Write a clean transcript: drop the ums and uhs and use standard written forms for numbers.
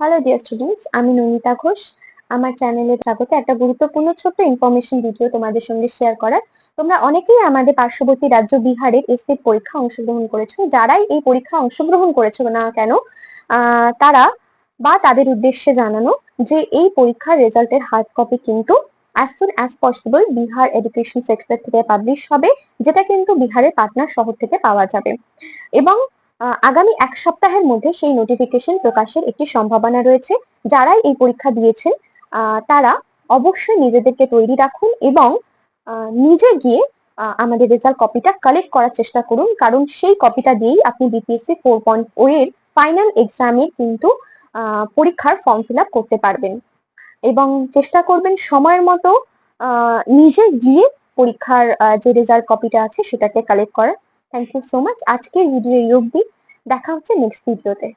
Hello dear students, আমি নমিতা ঘোষ। আমার চ্যানেলে স্বাগত। একটা গুরুত্বপূর্ণ ছোট্ট ইনফরমেশন ভিডিও তোমাদের সঙ্গে শেয়ার করার। তোমরা অনেকেই আমাদের পার্শ্ববর্তী রাজ্য বিহারের এসএ পরীক্ষা অংশগ্রহণ করেছো। যারাই এই পরীক্ষা অংশগ্রহণ করেছো না কেন, তারা বা তাদের উদ্দেশ্যে জানানো যে এই পরীক্ষার রেজাল্টের হার্ড কপি কিন্তু as soon as possible Bihar education sector থেকে পাবলিশ হবে, যেটা কিন্তু বিহারের পাটনা শহর থেকে পাওয়া যাবে। এবং আগামী এক সপ্তাহের মধ্যে সেই নোটিফিকেশন প্রকাশের একটি সম্ভাবনা রয়েছে। যারাই এই পরীক্ষা দিয়েছেন তারা অবশ্যই নিজেদেরকে তৈরি রাখুন এবং নিজে গিয়ে আমাদের রেজাল্ট কপিটা কালেক্ট করার চেষ্টা করুন, কারণ সেই কপিটা দিয়েই আপনি বিপিএসসি 4.0 এর ফাইনাল এক্সামে কিন্তু পরীক্ষার ফর্ম ফিল আপ করতে পারবেন। এবং চেষ্টা করবেন সময়ের মতো নিজে গিয়ে পরীক্ষার যে রেজাল্ট কপিটা আছে সেটাকে কালেক্ট করার। Thank you so much. আজকের ভিডিও এই অবধি। দেখা হচ্ছে নেক্সট ভিডিওতে।